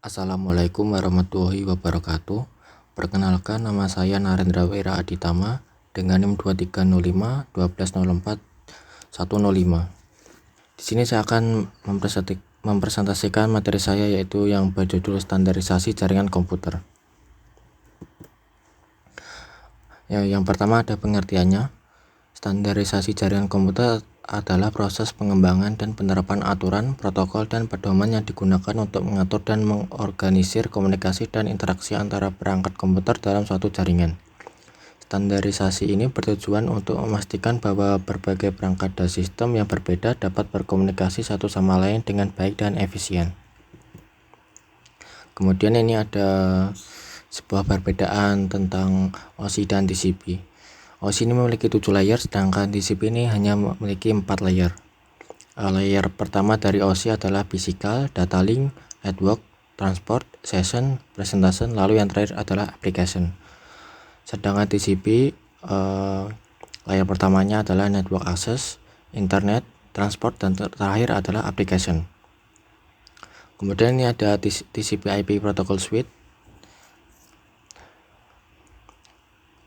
Assalamualaikum warahmatullahi wabarakatuh. Perkenalkan, nama saya Narendra Wira Aditama dengan NIM 2305 1204 105. Di sini saya akan mempresentasikan materi saya, yaitu yang berjudul standarisasi jaringan komputer. Yang pertama ada pengertiannya. Standarisasi jaringan komputer adalah proses pengembangan dan penerapan aturan, protokol, dan pedoman yang digunakan untuk mengatur dan mengorganisir komunikasi dan interaksi antara perangkat komputer dalam suatu jaringan. Standarisasi ini bertujuan untuk memastikan bahwa berbagai perangkat dan sistem yang berbeda dapat berkomunikasi satu sama lain dengan baik dan efisien. Kemudian ini ada sebuah perbedaan tentang OSI dan TCP. OSI ini memiliki 7 layer, sedangkan TCP ini hanya memiliki 4 layer. Layer pertama dari OSI adalah physical, data link, network, transport, session, presentation, lalu yang terakhir adalah application. Sedangkan TCP layer pertamanya adalah network access, internet, transport, dan terakhir adalah application. Kemudian ini ada TCP/IP Protocol Suite.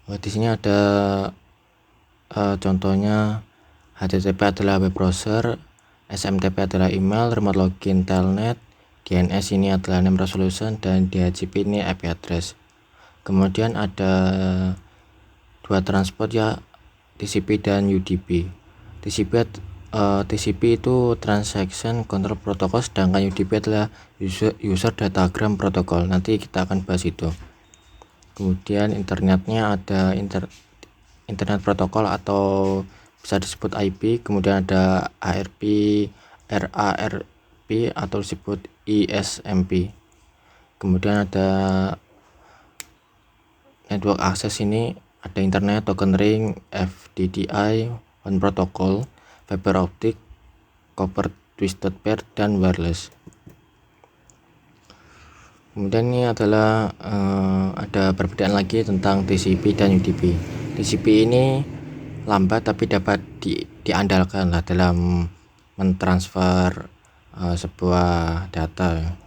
Di sini ada contohnya, HTTP adalah web browser, SMTP adalah email, remote login telnet, DNS ini adalah name resolution, dan DHCP ini IP address. Kemudian ada dua transport, ya, TCP dan UDP. TCP itu Transaction Control Protocol, sedangkan UDP adalah User Datagram Protocol. Nanti kita akan bahas itu. Kemudian internetnya ada internet protokol atau bisa disebut IP. Kemudian ada ARP, RARP atau disebut ISMP. Kemudian ada network access, ini ada internet, token ring, FDDI, WAN protocol, fiber optic, copper twisted pair, dan wireless. Kemudian ini adalah ada perbedaan lagi tentang TCP dan UDP. TCP ini lambat tapi dapat diandalkan dalam mentransfer sebuah data.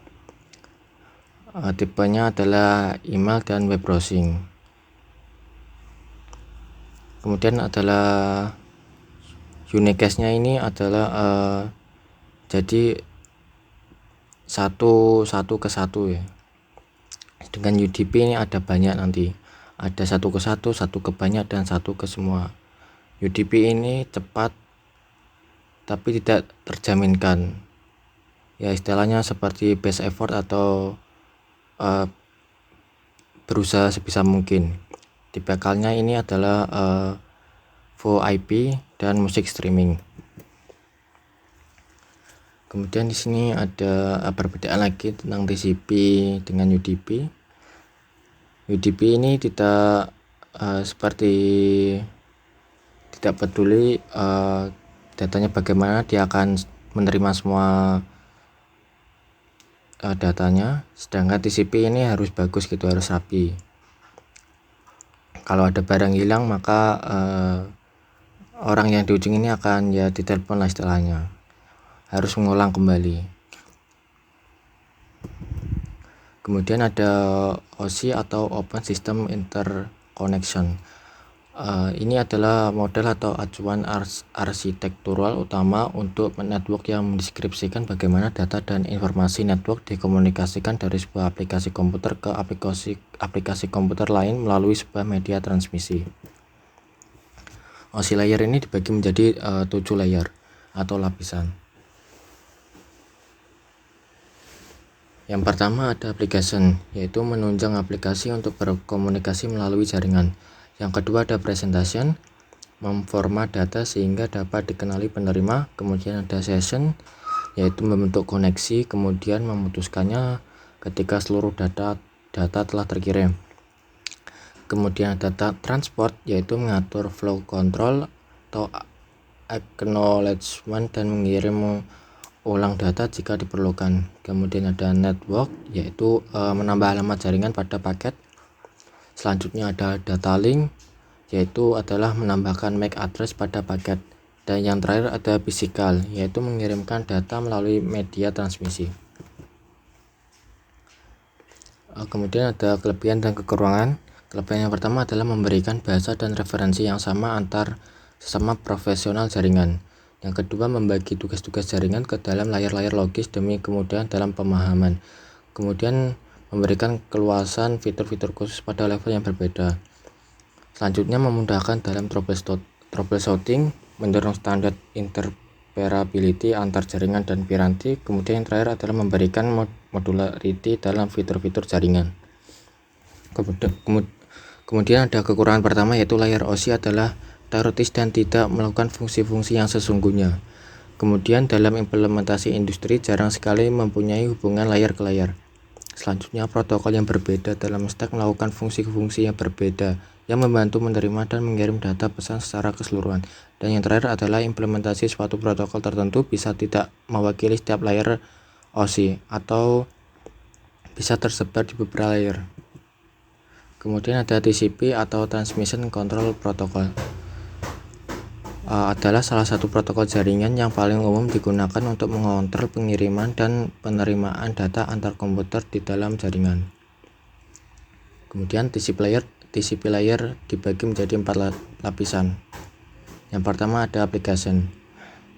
Tipenya adalah email dan web browsing. Kemudian adalah unicast-nya, ini adalah jadi satu ke satu, ya. Dengan UDP ini ada banyak, nanti ada satu ke satu, satu ke banyak, dan satu ke semua. UDP ini cepat tapi tidak terjaminkan, ya, istilahnya seperti best effort atau berusaha sebisa mungkin. Tipikalnya ini adalah VoIP dan musik streaming. Kemudian di sini ada perbedaan lagi tentang TCP dengan UDP. UDP ini tidak seperti tidak peduli datanya bagaimana, dia akan menerima semua datanya. Sedangkan TCP ini harus bagus gitu, harus rapi. Kalau ada barang hilang, maka orang yang di ujung ini akan, ya, ditelepon lah istilahnya, harus mengulang kembali. Kemudian ada OSI atau Open System Interconnection. Ini adalah model atau acuan arsitektural utama untuk network yang mendeskripsikan bagaimana data dan informasi network dikomunikasikan dari sebuah aplikasi komputer ke aplikasi komputer lain melalui sebuah media transmisi. OSI layer ini dibagi menjadi 7 layer atau lapisan. Yang pertama ada application, yaitu menunjang aplikasi untuk berkomunikasi melalui jaringan. Yang kedua ada presentation, memformat data sehingga dapat dikenali penerima. Kemudian ada session, yaitu membentuk koneksi kemudian memutuskannya ketika seluruh data telah terkirim. Kemudian ada transport, yaitu mengatur flow control atau acknowledgement dan mengirim ulang data jika diperlukan. Kemudian ada network, yaitu menambah alamat jaringan pada paket. Selanjutnya ada data link, yaitu adalah menambahkan MAC address pada paket. Dan yang terakhir ada physical, yaitu mengirimkan data melalui media transmisi. Kemudian ada kelebihan dan kekurangan. Kelebihan yang pertama adalah memberikan bahasa dan referensi yang sama antar sesama profesional jaringan. Yang kedua, membagi tugas-tugas jaringan ke dalam layar-layar logis demi kemudahan dalam pemahaman. Kemudian memberikan keluasan fitur-fitur khusus pada level yang berbeda. Selanjutnya, memudahkan dalam troubleshooting, mendorong standar interoperability antar jaringan dan piranti. Kemudian yang terakhir adalah memberikan modularity dalam fitur-fitur jaringan. Kemudian ada kekurangan pertama, yaitu layar OSI adalah teoritis dan tidak melakukan fungsi-fungsi yang sesungguhnya. Kemudian dalam implementasi industri jarang sekali mempunyai hubungan layar ke layar. Selanjutnya, protokol yang berbeda dalam stack melakukan fungsi-fungsi yang berbeda yang membantu menerima dan mengirim data pesan secara keseluruhan. Dan yang terakhir adalah implementasi suatu protokol tertentu bisa tidak mewakili setiap layer OSI atau bisa tersebar di beberapa layer. Kemudian ada TCP atau Transmission Control Protocol. Adalah salah satu protokol jaringan yang paling umum digunakan untuk mengontrol pengiriman dan penerimaan data antar komputer di dalam jaringan. Kemudian TCP layer dibagi menjadi 4 lapisan. Yang pertama ada application.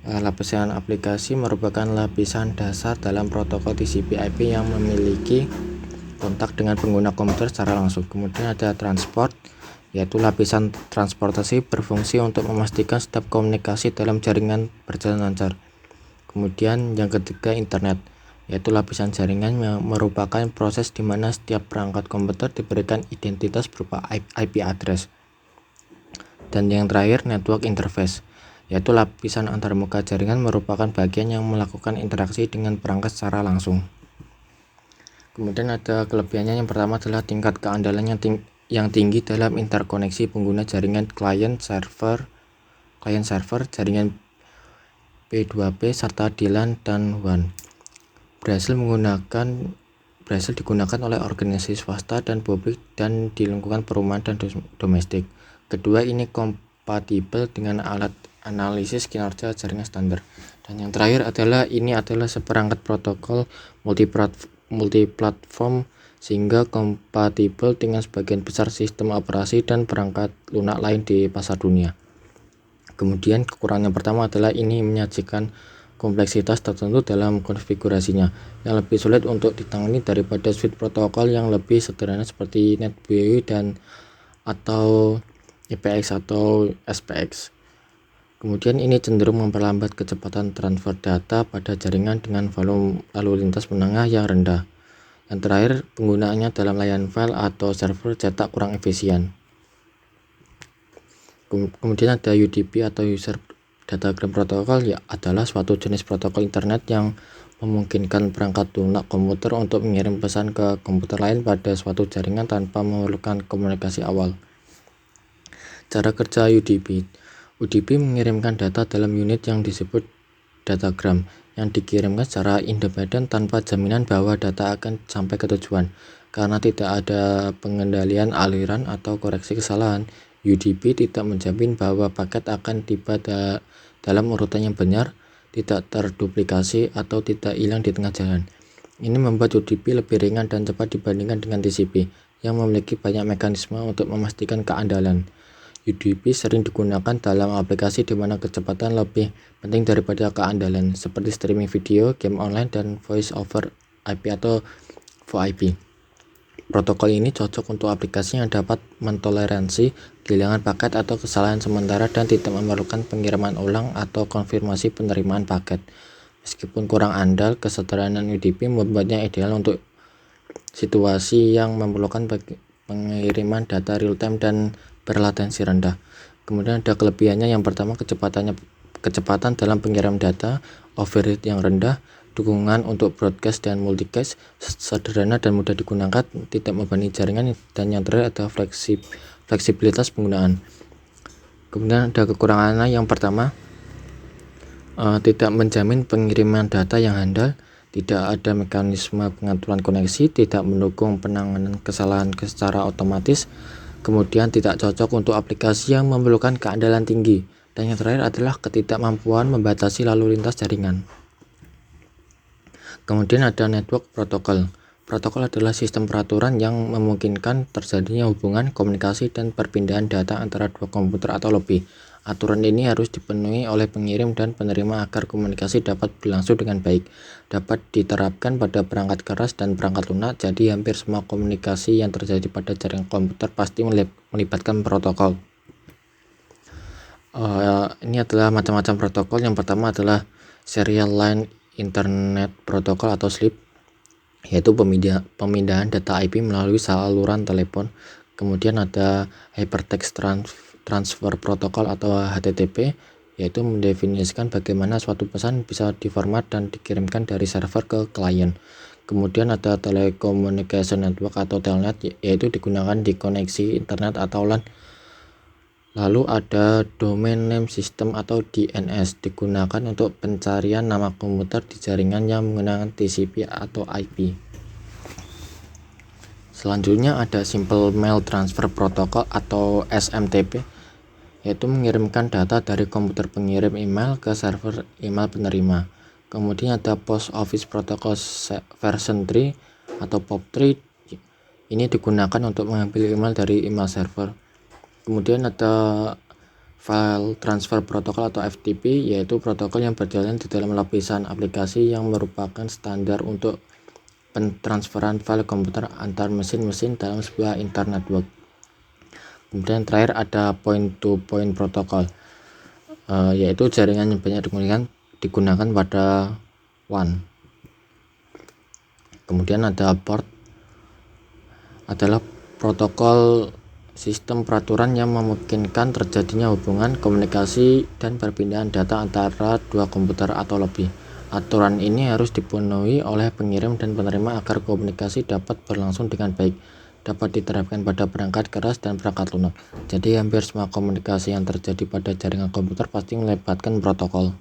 Lapisan aplikasi merupakan lapisan dasar dalam protokol TCP/IP yang memiliki kontak dengan pengguna komputer secara langsung. Kemudian ada transport, yaitu lapisan transportasi berfungsi untuk memastikan setiap komunikasi dalam jaringan berjalan lancar. Kemudian yang ketiga internet, yaitu lapisan jaringan yang merupakan proses di mana setiap perangkat komputer diberikan identitas berupa IP address. Dan yang terakhir network interface, yaitu lapisan antarmuka jaringan merupakan bagian yang melakukan interaksi dengan perangkat secara langsung. Kemudian ada kelebihannya, yang pertama adalah tingkat keandalan yang tinggi dalam interkoneksi pengguna jaringan client server, jaringan P2P serta DLAN dan WAN. Berhasil digunakan oleh organisasi swasta dan publik dan di lingkungan perumahan dan domestik. Kedua, ini kompatibel dengan alat analisis kinerja jaringan standar. Dan yang terakhir adalah ini adalah seperangkat protokol multiplatform sehingga kompatibel dengan sebagian besar sistem operasi dan perangkat lunak lain di pasar dunia. Kemudian kekurangan yang pertama adalah ini menyajikan kompleksitas tertentu dalam konfigurasinya yang lebih sulit untuk ditangani daripada suite protokol yang lebih sederhana seperti NetBEUI dan atau IPX atau SPX. Kemudian ini cenderung memperlambat kecepatan transfer data pada jaringan dengan volume lalu lintas menengah yang rendah. Yang terakhir, penggunaannya dalam layanan file atau server cetak kurang efisien. Kemudian ada UDP atau User Datagram Protocol, adalah suatu jenis protokol internet yang memungkinkan perangkat lunak komputer untuk mengirim pesan ke komputer lain pada suatu jaringan tanpa memerlukan komunikasi awal. Cara kerja UDP. UDP mengirimkan data dalam unit yang disebut datagram yang dikirimkan secara independen tanpa jaminan bahwa data akan sampai ke tujuan. Karena tidak ada pengendalian aliran atau koreksi kesalahan, UDP tidak menjamin bahwa paket akan tiba dalam urutan yang benar, tidak terduplikasi, atau tidak hilang di tengah jalan. Ini membuat UDP lebih ringan dan cepat dibandingkan dengan TCP, yang memiliki banyak mekanisme untuk memastikan keandalan. UDP sering digunakan dalam aplikasi di mana kecepatan lebih penting daripada keandalan, seperti streaming video, game online, dan voice over IP atau VoIP. Protokol ini cocok untuk aplikasi yang dapat mentoleransi kehilangan paket atau kesalahan sementara dan tidak memerlukan pengiriman ulang atau konfirmasi penerimaan paket. Meskipun kurang andal, kesederhanaan UDP membuatnya ideal untuk situasi yang memerlukan pengiriman data real time dan berlatensi rendah. Kemudian ada kelebihannya, yang pertama kecepatan dalam pengiriman data, overhead yang rendah, dukungan untuk broadcast dan multicast, sederhana dan mudah digunakan, tidak membebani jaringan, dan yang terakhir ada fleksibilitas penggunaan. Kemudian ada kekurangannya, yang pertama tidak menjamin pengiriman data yang handal, tidak ada mekanisme pengaturan koneksi, tidak mendukung penanganan kesalahan secara otomatis, kemudian tidak cocok untuk aplikasi yang memerlukan keandalan tinggi, dan yang terakhir adalah ketidakmampuan membatasi lalu lintas jaringan. Kemudian ada network protocol. Protokol adalah sistem peraturan yang memungkinkan terjadinya hubungan, komunikasi, dan perpindahan data antara dua komputer atau lebih. Aturan ini harus dipenuhi oleh pengirim dan penerima agar komunikasi dapat berlangsung dengan baik. Dapat diterapkan pada perangkat keras dan perangkat lunak, jadi hampir semua komunikasi yang terjadi pada jaringan komputer pasti melibatkan protokol. Ini adalah macam-macam protokol. Yang pertama adalah Serial Line Internet Protocol atau SLIP, yaitu pemindahan data IP melalui saluran telepon. Kemudian ada Hypertext Transfer Protocol atau HTTP, yaitu mendefinisikan bagaimana suatu pesan bisa diformat dan dikirimkan dari server ke klien. Kemudian ada Telecommunication Network atau Telnet, yaitu digunakan di koneksi internet atau LAN. Lalu ada Domain Name System atau DNS, digunakan untuk pencarian nama komputer di jaringan yang menggunakan TCP atau IP. Selanjutnya ada Simple Mail Transfer Protocol atau SMTP, yaitu mengirimkan data dari komputer pengirim email ke server email penerima. Kemudian ada Post Office Protocol version 3 atau POP3, ini digunakan untuk mengambil email dari email server. Kemudian ada File Transfer Protocol atau FTP, yaitu protokol yang berjalan di dalam lapisan aplikasi yang merupakan standar untuk pentransferan file komputer antar mesin-mesin dalam sebuah internet network. Kemudian terakhir ada Point-to-Point Protocol, yaitu jaringan yang banyak digunakan pada WAN. Kemudian ada port, adalah protokol sistem peraturan yang memungkinkan terjadinya hubungan, komunikasi, dan perpindahan data antara dua komputer atau lebih. Aturan ini harus dipenuhi oleh pengirim dan penerima agar komunikasi dapat berlangsung dengan baik. Dapat diterapkan pada perangkat keras dan perangkat lunak. Jadi hampir semua komunikasi yang terjadi pada jaringan komputer pasti melibatkan protokol.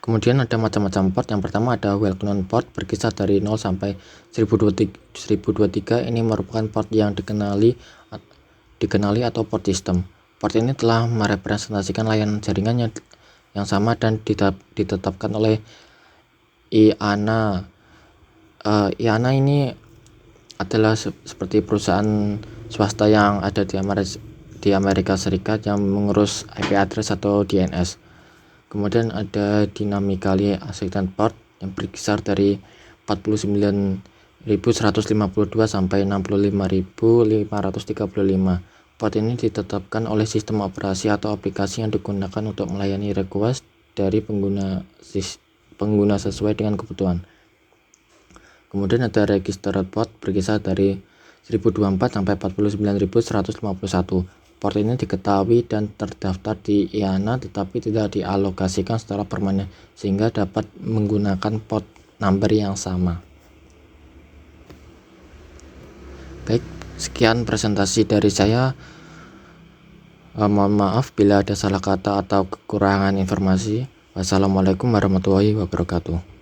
Kemudian ada macam-macam port. Yang pertama ada well-known port, berkisar dari 0 sampai 1023. Ini merupakan port yang dikenali atau port system. Port ini telah merepresentasikan layanan jaringan yang sama dan ditetapkan oleh IANA. IANA ini adalah seperti perusahaan swasta yang ada di Amerika Serikat yang mengurus IP address atau DNS. Kemudian ada Dynamically Assigned Port yang berkisar dari 49.152 sampai 65.535. Port ini ditetapkan oleh sistem operasi atau aplikasi yang digunakan untuk melayani request dari pengguna sesuai dengan kebutuhan. Kemudian ada Registered Port berkisar dari 1024 sampai 49.151. Port ini diketahui dan terdaftar di IANA tetapi tidak dialokasikan secara permanen sehingga dapat menggunakan port number yang sama. Baik, sekian presentasi dari saya. Mohon maaf bila ada salah kata atau kekurangan informasi. Wassalamualaikum warahmatullahi wabarakatuh.